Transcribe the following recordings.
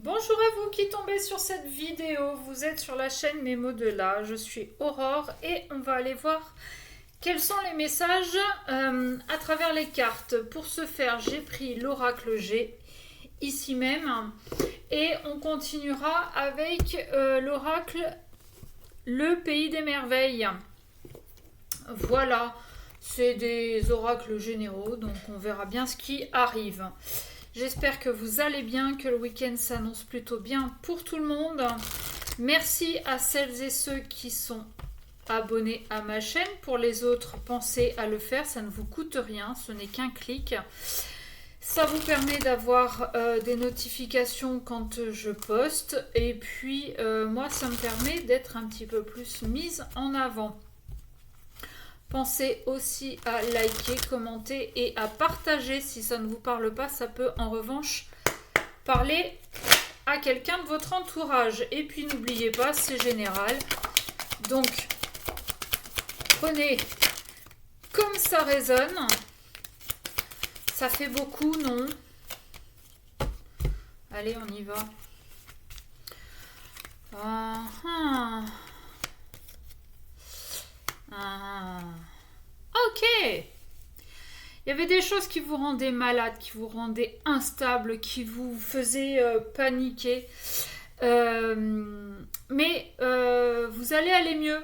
Bonjour à vous qui tombez sur cette vidéo, vous êtes sur la chaîne Mémo de là, je suis Aurore et on va aller voir quels sont les messages à travers les cartes. Pour ce faire, j'ai pris l'oracle G ici même et on continuera avec l'oracle Le Pays des Merveilles. Voilà, c'est des oracles généraux, donc on verra bien ce qui arrive. J'espère que vous allez bien, que le week-end s'annonce plutôt bien pour tout le monde. Merci à celles et ceux qui sont abonnés à ma chaîne. Pour les autres, pensez à le faire, ça ne vous coûte rien, ce n'est qu'un clic. Ça vous permet d'avoir des notifications quand je poste. Et puis, moi, ça me permet d'être un petit peu plus mise en avant. Pensez aussi à liker, commenter et à partager si ça ne vous parle pas. Ça peut en revanche parler à quelqu'un de votre entourage. Et puis n'oubliez pas, c'est général. Donc, prenez comme ça résonne. Ça fait beaucoup, non? Allez, on y va. Ok. Il y avait des choses qui vous rendaient malade, qui vous rendaient instable, qui vous faisaient paniquer. Mais vous allez aller mieux.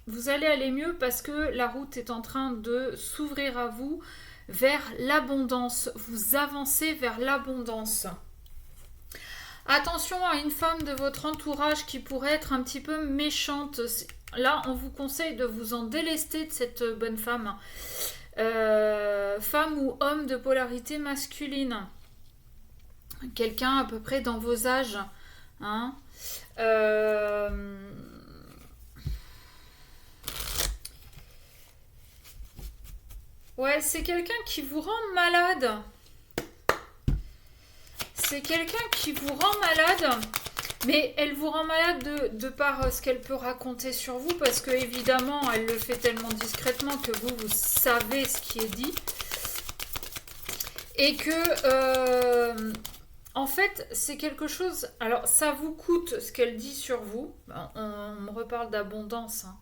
Vous allez aller mieux parce que la route est en train de s'ouvrir à vous vers l'abondance. Vous avancez vers l'abondance. Attention à une femme de votre entourage qui pourrait être un petit peu méchante. Là, on vous conseille de vous en délester de cette bonne femme. Femme ou homme de polarité masculine. Quelqu'un à peu près dans vos âges. Hein. Ouais, c'est quelqu'un qui vous rend malade. C'est quelqu'un qui vous rend malade. Mais elle vous rend malade de par ce qu'elle peut raconter sur vous, parce que évidemment, elle le fait tellement discrètement que vous savez ce qui est dit. Et que, en fait, c'est quelque chose... Alors, ça vous coûte ce qu'elle dit sur vous. On me reparle d'abondance. Hein.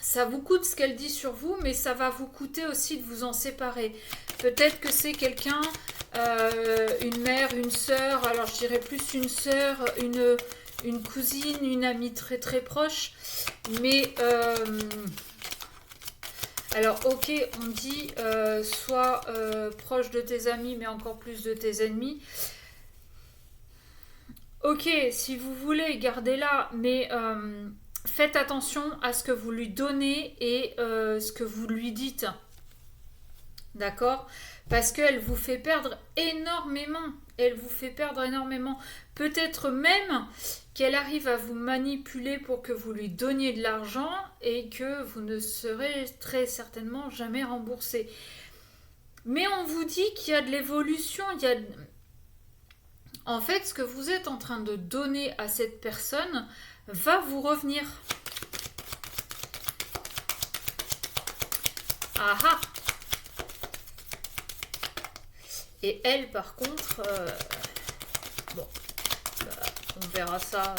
Ça vous coûte ce qu'elle dit sur vous, mais ça va vous coûter aussi de vous en séparer. Peut-être que c'est quelqu'un... une mère, une sœur, alors je dirais plus une sœur, une cousine, une amie très très proche, mais alors ok, on dit sois proche de tes amis, mais encore plus de tes ennemis. Ok, si vous voulez, gardez-la, mais faites attention à ce que vous lui donnez et ce que vous lui dites. D'accord ? Parce qu'elle vous fait perdre énormément. Elle vous fait perdre énormément. Peut-être même qu'elle arrive à vous manipuler pour que vous lui donniez de l'argent et que vous ne serez très certainement jamais remboursé. Mais on vous dit qu'il y a de l'évolution. En fait, ce que vous êtes en train de donner à cette personne va vous revenir. Ah ah! Et elle, par contre, bon, on verra ça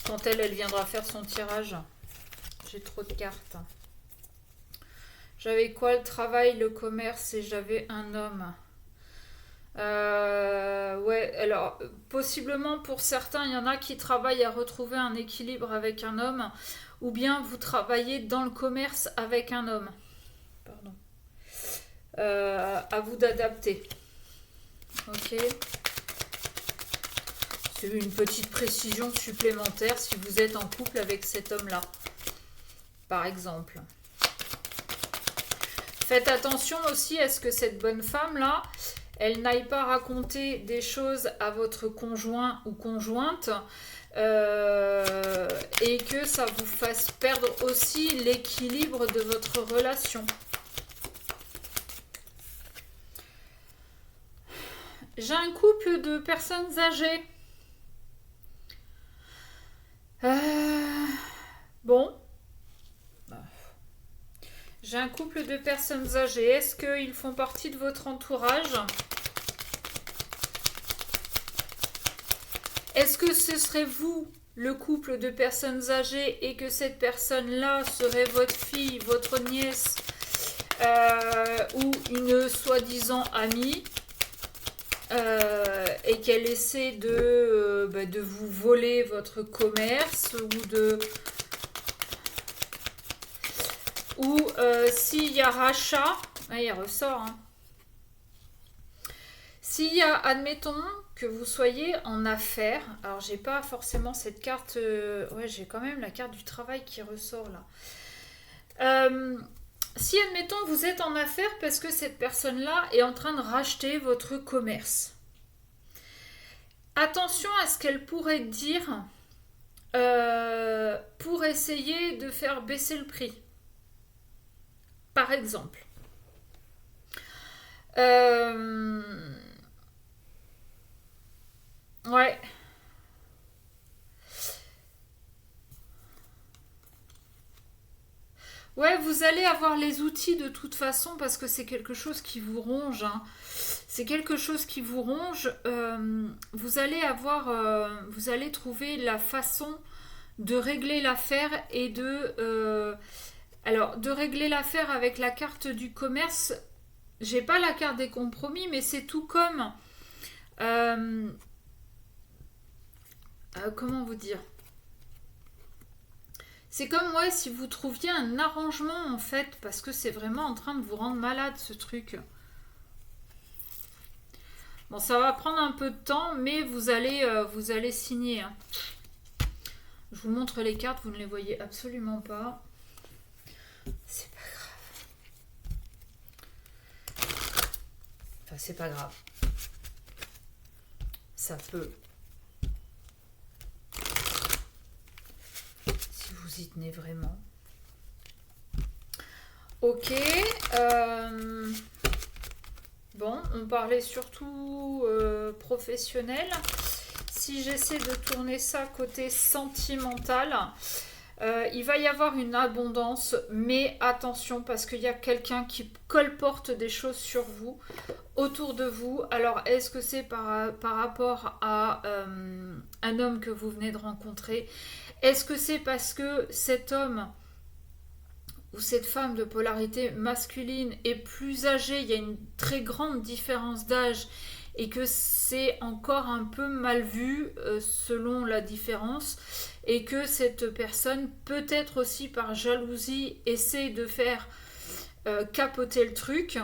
quand elle viendra faire son tirage. J'ai trop de cartes. J'avais quoi? Le travail, le commerce et j'avais un homme. Ouais, alors, possiblement pour certains, il y en a qui travaillent à retrouver un équilibre avec un homme, ou bien vous travaillez dans le commerce avec un homme. Pardon. À vous d'adapter. Ok. C'est une petite précision supplémentaire si vous êtes en couple avec cet homme-là, par exemple. Faites attention aussi à ce que cette bonne femme-là, elle n'aille pas raconter des choses à votre conjoint ou conjointe et que ça vous fasse perdre aussi l'équilibre de votre relation. J'ai un couple de personnes âgées. Bon. J'ai un couple de personnes âgées. Est-ce qu'ils font partie de votre entourage? Est-ce que ce serait vous, le couple de personnes âgées, et que cette personne-là serait votre fille, votre nièce, ou une soi-disant amie, et qu'elle essaie de vous voler votre commerce, ou s'il y a rachat, il ressort, hein. S'il y a, admettons, que vous soyez en affaires, alors j'ai pas forcément cette carte, ouais, j'ai quand même la carte du travail qui ressort là. Si, admettons, vous êtes en affaires parce que cette personne-là est en train de racheter votre commerce, attention à ce qu'elle pourrait dire pour essayer de faire baisser le prix. Par exemple. Ouais. Ouais, vous allez avoir les outils de toute façon parce que c'est quelque chose qui vous ronge, hein. C'est quelque chose qui vous ronge. Vous allez trouver la façon de régler l'affaire et de régler l'affaire avec la carte du commerce. J'ai pas la carte des compromis, mais c'est tout comme, comment vous dire? C'est comme, ouais, si vous trouviez un arrangement en fait, parce que c'est vraiment en train de vous rendre malade ce truc. Bon, ça va prendre un peu de temps, mais vous allez signer, hein. Je vous montre les cartes, vous ne les voyez absolument pas. C'est pas grave. Enfin, c'est pas grave. Ça peut. Si vous y tenez vraiment. Ok. Bon, on parlait surtout professionnel. Si j'essaie de tourner ça côté sentimental, il va y avoir une abondance, mais attention parce qu'il y a quelqu'un qui colporte des choses sur vous, autour de vous. Alors, est-ce que c'est par rapport à un homme que vous venez de rencontrer? Est-ce que c'est parce que cet homme ou cette femme de polarité masculine est plus âgée, il y a une très grande différence d'âge et que c'est encore un peu mal vu selon la différence et que cette personne, peut-être aussi par jalousie, essaie de faire capoter le truc.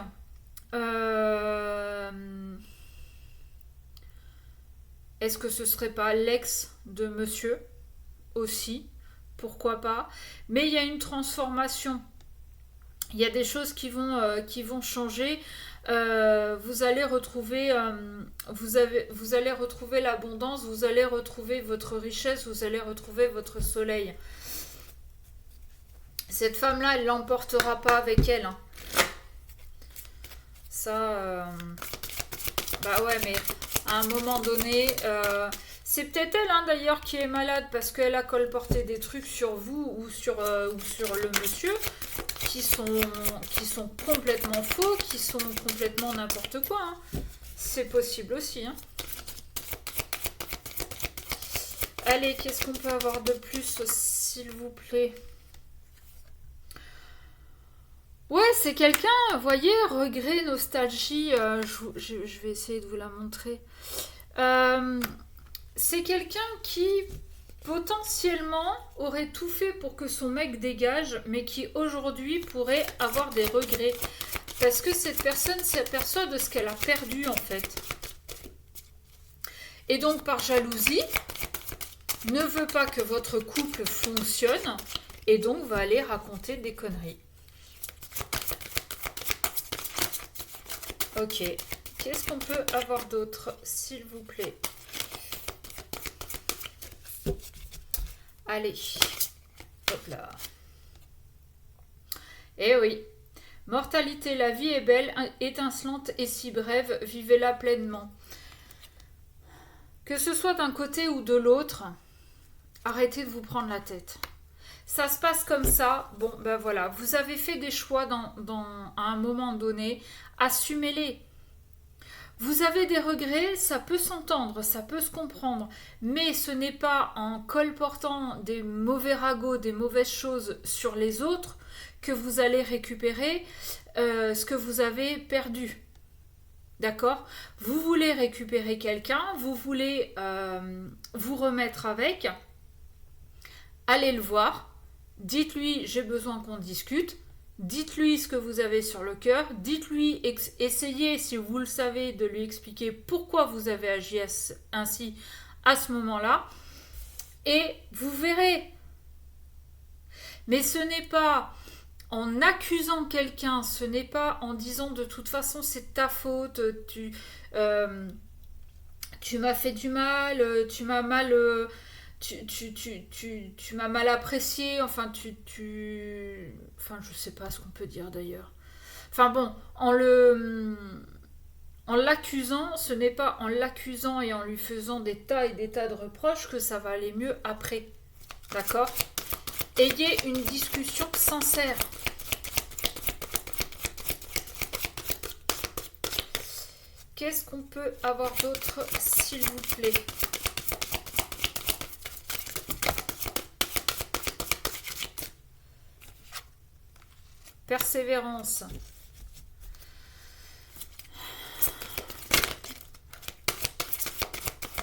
Est-ce que ce serait pas l'ex de monsieur aussi? Pourquoi pas? Mais il y a une transformation. Il y a des choses qui vont changer. Vous allez retrouver l'abondance, vous allez retrouver votre richesse, vous allez retrouver votre soleil. Cette femme-là, elle l'emportera pas avec elle, hein. Ça, bah ouais, mais à un moment donné, c'est peut-être elle, hein, d'ailleurs, qui est malade parce qu'elle a colporté des trucs sur vous ou sur le monsieur qui sont complètement faux, qui sont complètement n'importe quoi, hein. C'est possible aussi, hein. Allez, qu'est-ce qu'on peut avoir de plus, s'il vous plaît? Ouais, c'est quelqu'un, vous voyez, regret, nostalgie, je vais essayer de vous la montrer. C'est quelqu'un qui potentiellement aurait tout fait pour que son mec dégage, mais qui aujourd'hui pourrait avoir des regrets. Parce que cette personne s'aperçoit de ce qu'elle a perdu en fait. Et donc par jalousie, ne veut pas que votre couple fonctionne, et donc va aller raconter des conneries. Ok, qu'est-ce qu'on peut avoir d'autre, s'il vous plaît? Allez, hop là. Eh oui, mortalité, la vie est belle, étincelante et si brève, vivez-la pleinement. Que ce soit d'un côté ou de l'autre, arrêtez de vous prendre la tête. Ça se passe comme ça, bon ben voilà, vous avez fait des choix à un moment donné, assumez-les. Vous avez des regrets, ça peut s'entendre, ça peut se comprendre, mais ce n'est pas en colportant des mauvais ragots, des mauvaises choses sur les autres que vous allez récupérer ce que vous avez perdu. D'accord? Vous voulez récupérer quelqu'un, vous voulez vous remettre avec, allez le voir, dites-lui j'ai besoin qu'on discute, dites-lui ce que vous avez sur le cœur, dites-lui, essayez si vous le savez de lui expliquer pourquoi vous avez agi ainsi à ce moment-là, et vous verrez. Mais ce n'est pas en accusant quelqu'un, ce n'est pas en disant de toute façon c'est ta faute, tu m'as fait du mal, tu m'as mal... tu m'as mal apprécié, enfin enfin je sais pas ce qu'on peut dire d'ailleurs. Enfin bon, en l'accusant, ce n'est pas en l'accusant et en lui faisant des tas et des tas de reproches que ça va aller mieux après. D'accord? Ayez une discussion sincère. Qu'est-ce qu'on peut avoir d'autre, s'il vous plaît? Persévérance.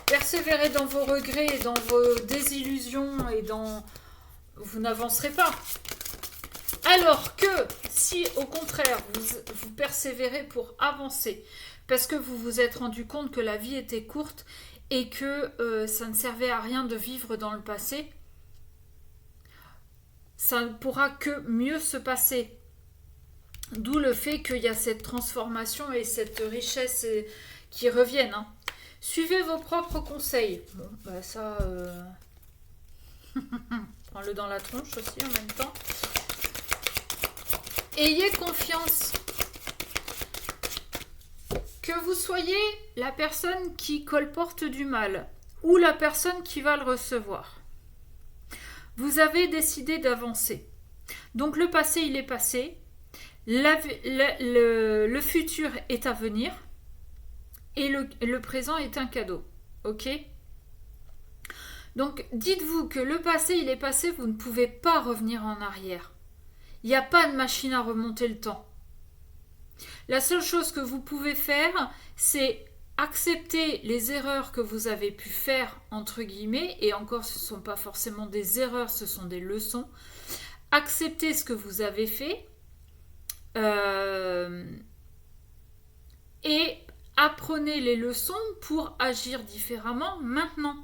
Persévérez dans vos regrets, dans vos désillusions et dans... Vous n'avancerez pas. Alors que si au contraire vous persévérez pour avancer, parce que vous vous êtes rendu compte que la vie était courte et que ça ne servait à rien de vivre dans le passé, ça ne pourra que mieux se passer. D'où le fait qu'il y a cette transformation et cette richesse qui reviennent. Hein. Suivez vos propres conseils. Bon, bah ça... Prends-le dans la tronche aussi en même temps. Ayez confiance. Que vous soyez la personne qui colporte du mal ou la personne qui va le recevoir. Vous avez décidé d'avancer. Donc le passé, il est passé. Le futur est à venir. Et le présent est un cadeau. Ok ? Donc dites-vous que le passé, il est passé, vous ne pouvez pas revenir en arrière. Il n'y a pas de machine à remonter le temps. La seule chose que vous pouvez faire, c'est accepter les erreurs que vous avez pu faire, entre guillemets, et encore ce ne sont pas forcément des erreurs, ce sont des leçons. Acceptez ce que vous avez fait et apprenez les leçons pour agir différemment maintenant.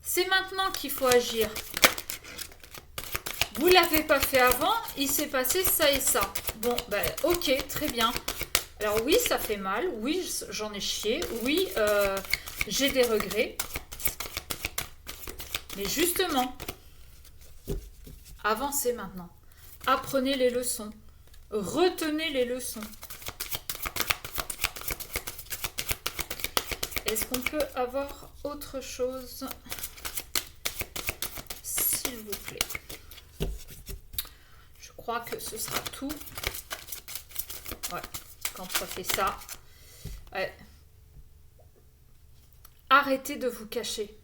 C'est maintenant qu'il faut agir. Vous ne l'avez pas fait avant, il s'est passé ça et ça. Bon, ben ok, très bien. Alors oui, ça fait mal, oui, j'en ai chié, oui, j'ai des regrets. Mais justement, avancez maintenant. Apprenez les leçons. Retenez les leçons. Est-ce qu'on peut avoir autre chose, s'il vous plaît? Je crois que ce sera tout. Ouais, quand ça fait ça. Ouais. Arrêtez de vous cacher.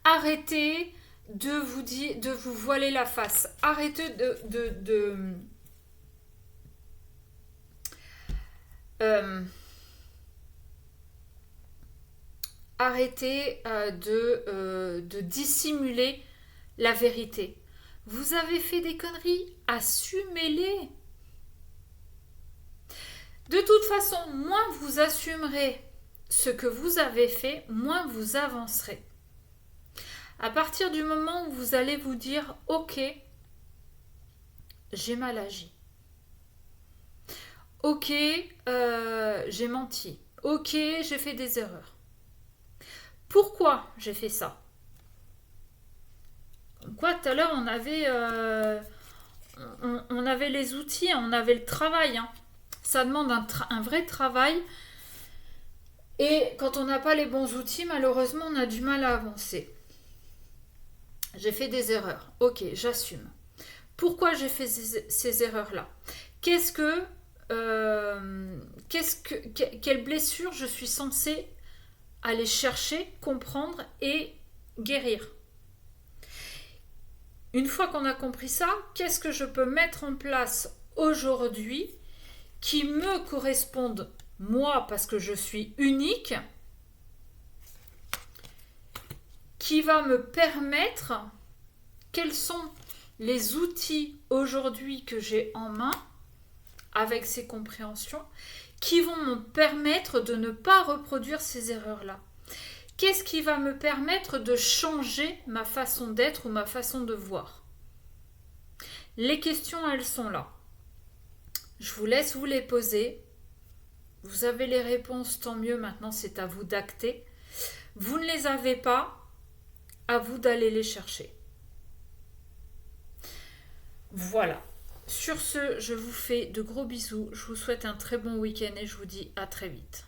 Arrêtez de vous voiler la face. Arrêtez arrêtez de dissimuler la vérité. Vous avez fait des conneries, assumez-les. De toute façon, moins vous assumerez ce que vous avez fait, moins vous avancerez. À partir du moment où vous allez vous dire « Ok, j'ai mal agi. Ok, j'ai menti. Ok, j'ai fait des erreurs. Pourquoi j'ai fait ça ?» Quoi, tout à l'heure, on avait les outils, on avait le travail. Hein. Ça demande un vrai travail. Et quand on n'a pas les bons outils, malheureusement, on a du mal à avancer. J'ai fait des erreurs. Ok, j'assume. Pourquoi j'ai fait ces erreurs-là? Qu'est-ce que, quelle blessure je suis censée aller chercher, comprendre et guérir. Une fois qu'on a compris ça, qu'est-ce que je peux mettre en place aujourd'hui qui me corresponde moi parce que je suis unique, qui va me permettre, quels sont les outils aujourd'hui que j'ai en main avec ces compréhensions qui vont me permettre de ne pas reproduire ces erreurs-là. Qu'est-ce qui va me permettre de changer ma façon d'être ou ma façon de voir? Les questions, elles sont là. Je vous laisse vous les poser. Vous avez les réponses, tant mieux. Maintenant, c'est à vous d'acter. Vous ne les avez pas, à vous d'aller les chercher. Voilà. Sur ce, je vous fais de gros bisous. Je vous souhaite un très bon week-end et je vous dis à très vite.